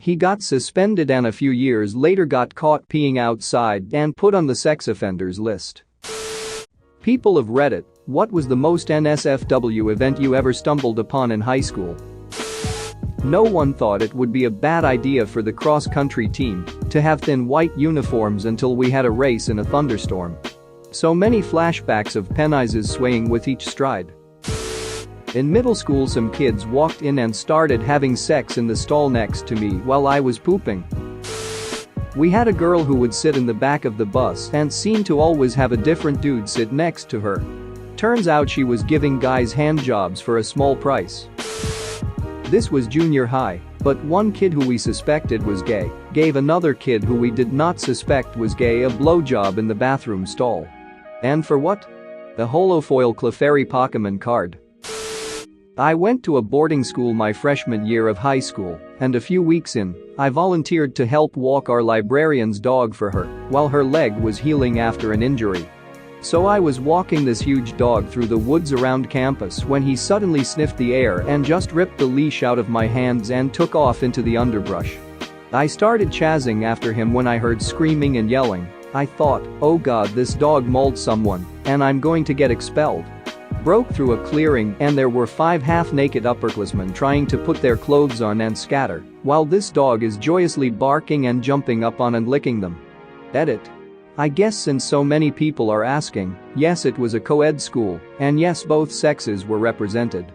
He got suspended and a few years later got caught peeing outside and put on the sex offenders list. People of Reddit, what was the most NSFW event you ever stumbled upon in high school? No one thought it would be a bad idea for the cross-country team to have thin white uniforms until we had a race in a thunderstorm. So many flashbacks of penises swaying with each stride. In middle school, some kids walked in and started having sex in the stall next to me while I was pooping. We had a girl who would sit in the back of the bus and seemed to always have a different dude sit next to her. Turns out she was giving guys handjobs for a small price. This was junior high, but one kid who we suspected was gay gave another kid who we did not suspect was gay a blowjob in the bathroom stall. And for what? The holofoil Clefairy Pokemon card. I went to a boarding school my freshman year of high school, and a few weeks in, I volunteered to help walk our librarian's dog for her while her leg was healing after an injury. So I was walking this huge dog through the woods around campus when he suddenly sniffed the air and just ripped the leash out of my hands and took off into the underbrush. I started chasing after him when I heard screaming and yelling. I thought, oh god, this dog mauled someone, and I'm going to get expelled. Broke through a clearing and there were 5 half-naked upperclassmen trying to put their clothes on and scatter, while this dog is joyously barking and jumping up on and licking them. Edit. I guess since so many people are asking, yes, it was a co-ed school, and yes, both sexes were represented.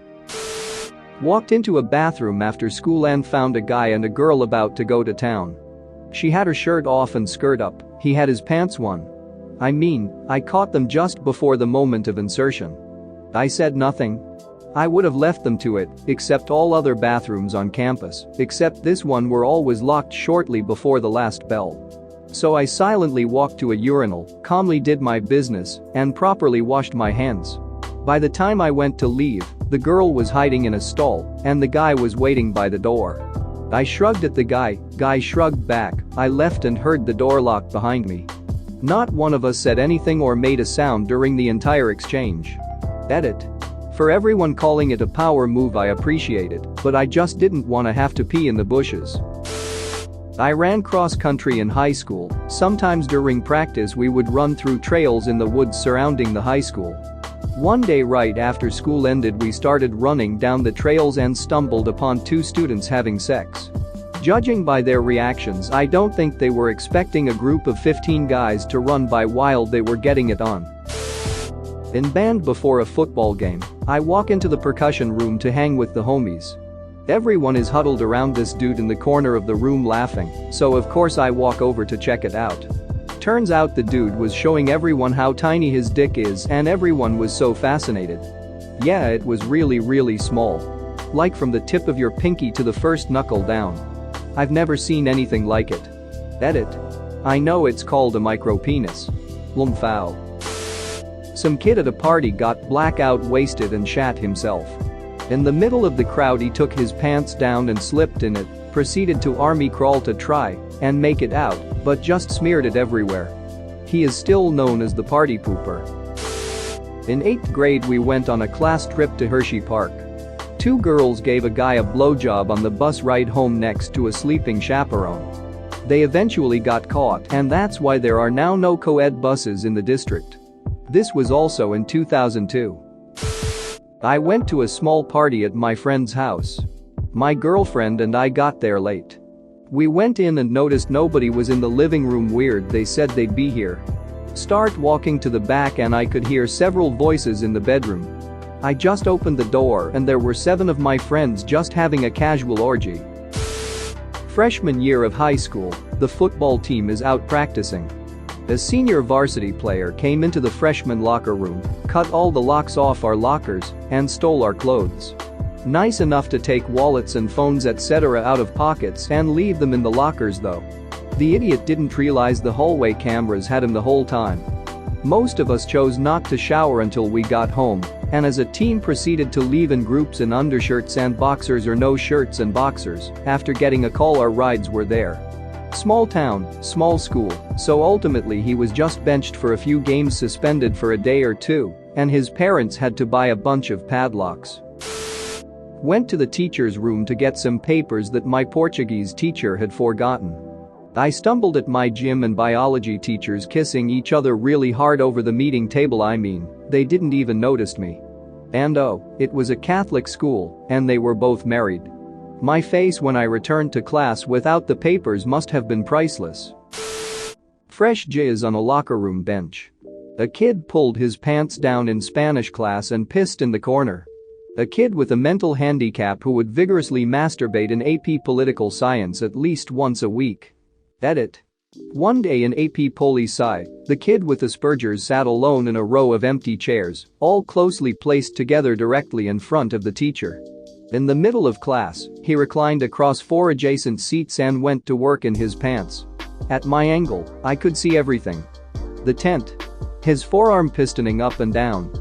Walked into a bathroom after school and found a guy and a girl about to go to town. She had her shirt off and skirt up, he had his pants on. I caught them just before the moment of insertion. I said nothing. I would have left them to it, except all other bathrooms on campus, except this one were always locked shortly before the last bell. So I silently walked to a urinal, calmly did my business, and properly washed my hands. By the time I went to leave, the girl was hiding in a stall, and the guy was waiting by the door. I shrugged at the guy shrugged back, I left and heard the door lock behind me. Not one of us said anything or made a sound during the entire exchange. Edit. For everyone calling it a power move, I appreciate it, but I just didn't want to have to pee in the bushes. I ran cross-country in high school. Sometimes during practice we would run through trails in the woods surrounding the high school. One day right after school ended, we started running down the trails and stumbled upon 2 students having sex. Judging by their reactions, I don't think they were expecting a group of 15 guys to run by while they were getting it on. In band before a football game, I walk into the percussion room to hang with the homies. Everyone is huddled around this dude in the corner of the room laughing, so of course I walk over to check it out. Turns out the dude was showing everyone how tiny his dick is and everyone was so fascinated. Yeah, it was really small. Like from the tip of your pinky to the first knuckle down. I've never seen anything like it. Edit. I know it's called a micropenis. Foul. Some kid at a party got blackout wasted and shat himself. In the middle of the crowd he took his pants down and slipped in it, proceeded to army crawl to try and make it out, but just smeared it everywhere. He is still known as the party pooper. In 8th grade we went on a class trip to Hershey Park. 2 girls gave a guy a blowjob on the bus ride home next to a sleeping chaperone. They eventually got caught, and that's why there are now no co-ed buses in the district. This was also in 2002. I went to a small party at my friend's house. My girlfriend and I got there late. We went in and noticed nobody was in the living room. Weird, they said they'd be here. Start walking to the back and I could hear several voices in the bedroom. I just opened the door and there were 7 of my friends just having a casual orgy. Freshman year of high school, the football team is out practicing. A senior varsity player came into the freshman locker room, cut all the locks off our lockers, and stole our clothes. Nice enough to take wallets and phones etc. out of pockets and leave them in the lockers though. The idiot didn't realize the hallway cameras had him the whole time. Most of us chose not to shower until we got home, and as a team proceeded to leave in groups in undershirts and boxers or no shirts and boxers after getting a call our rides were there. Small town, small school, so ultimately he was just benched for a few games, suspended for a day or two, and his parents had to buy a bunch of padlocks. Went to the teacher's room to get some papers that my Portuguese teacher had forgotten. I stumbled at my gym and biology teachers kissing each other really hard over the meeting table. They didn't even notice me. And oh, it was a Catholic school, and they were both married. My face when I returned to class without the papers must have been priceless. Fresh jizz on a locker room bench. A kid pulled his pants down in Spanish class and pissed in the corner. A kid with a mental handicap who would vigorously masturbate in AP Political Science at least once a week. Edit. One day in AP Poli Sci, the kid with Asperger's sat alone in a row of empty chairs, all closely placed together directly in front of the teacher. In the middle of class, he reclined across 4 adjacent seats and went to work in his pants. At my angle, I could see everything. The tent. His forearm pistoning up and down.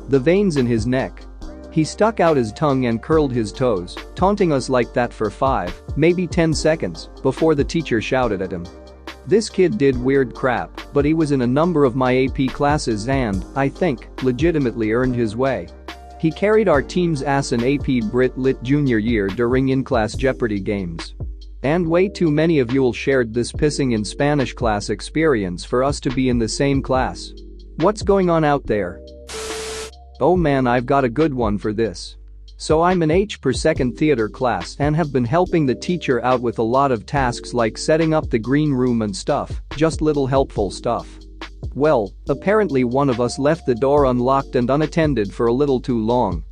The veins in his neck. He stuck out his tongue and curled his toes, taunting us like that for 5, maybe 10 seconds, before the teacher shouted at him. This kid did weird crap, but he was in a number of my AP classes and, I think, legitimately earned his way. He carried our team's ass in AP Brit Lit junior year during in-class Jeopardy games. And way too many of you'll shared this pissing in Spanish class experience for us to be in the same class. What's going on out there? Oh man, I've got a good one for this. So I'm in H per second theater class and have been helping the teacher out with a lot of tasks like setting up the green room and stuff, just little helpful stuff. Well, apparently one of us left the door unlocked and unattended for a little too long.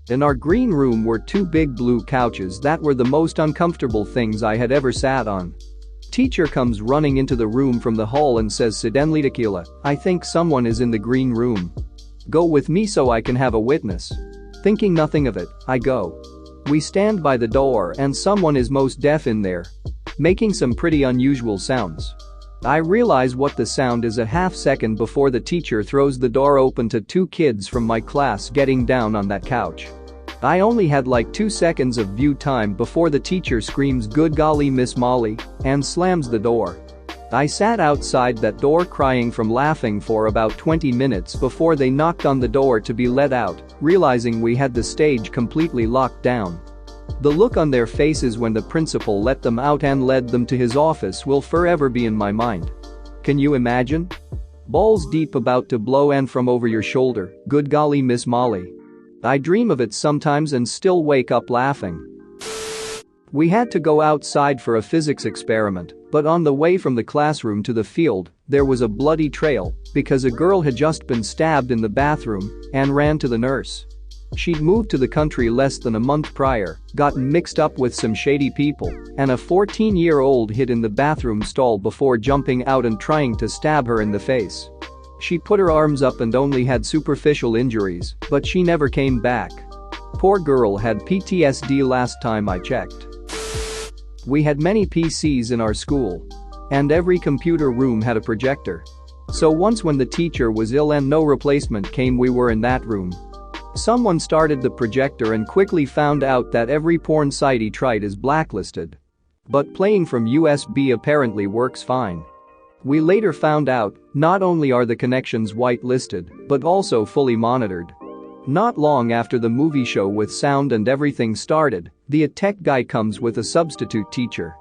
In our green room were 2 big blue couches that were the most uncomfortable things I had ever sat on. Teacher comes running into the room from the hall and says, "Suddenly tequila, I think someone is in the green room. Go with me so I can have a witness." Thinking nothing of it, I go. We stand by the door and someone is most deaf in there. Making some pretty unusual sounds. I realize what the sound is a half second before the teacher throws the door open to 2 kids from my class getting down on that couch. I only had like 2 seconds of view time before the teacher screams, "Good golly, Miss Molly," and slams the door. I sat outside that door crying from laughing for about 20 minutes before they knocked on the door to be let out, realizing we had the stage completely locked down. The look on their faces when the principal let them out and led them to his office will forever be in my mind. Can you imagine? Balls deep about to blow and from over your shoulder, "Good golly, Miss Molly." I dream of it sometimes and still wake up laughing. We had to go outside for a physics experiment, but on the way from the classroom to the field, there was a bloody trail because a girl had just been stabbed in the bathroom and ran to the nurse. She'd moved to the country less than a month prior, gotten mixed up with some shady people, and a 14-year-old hid in the bathroom stall before jumping out and trying to stab her in the face. She put her arms up and only had superficial injuries, but she never came back. Poor girl had PTSD last time I checked. We had many PCs in our school. And every computer room had a projector. So once when the teacher was ill and no replacement came, we were in that room. Someone started the projector and quickly found out that every porn site he tried is blacklisted. But playing from USB apparently works fine. We later found out, not only are the connections whitelisted, but also fully monitored. Not long after the movie show with sound and everything started, the tech guy comes with a substitute teacher.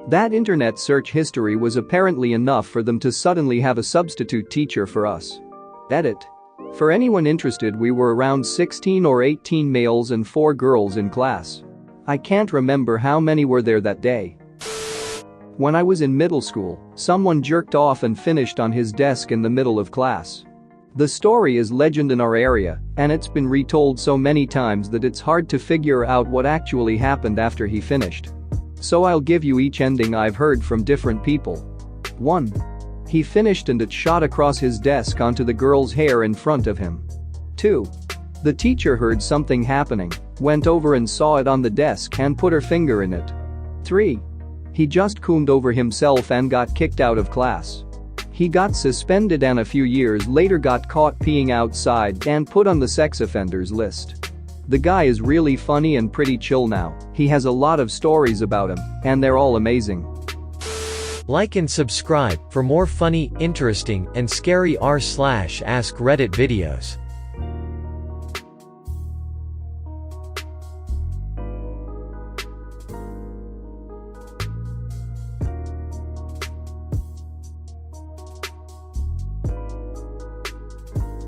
That internet search history was apparently enough for them to suddenly have a substitute teacher for us. Edit. For anyone interested, we were around 16 or 18 males and 4 girls in class. I can't remember how many were there that day. When I was in middle school, someone jerked off and finished on his desk in the middle of class. The story is legend in our area, and it's been retold so many times that it's hard to figure out what actually happened after he finished. So I'll give you each ending I've heard from different people. 1. He finished and it shot across his desk onto the girl's hair in front of him. 2. The teacher heard something happening, went over and saw it on the desk and put her finger in it. 3. He just coomed over himself and got kicked out of class. He got suspended and a few years later got caught peeing outside and put on the sex offenders list. The guy is really funny and pretty chill now. He has a lot of stories about him, and they're all amazing. Like and subscribe for more funny, interesting, and scary r/ask Reddit videos.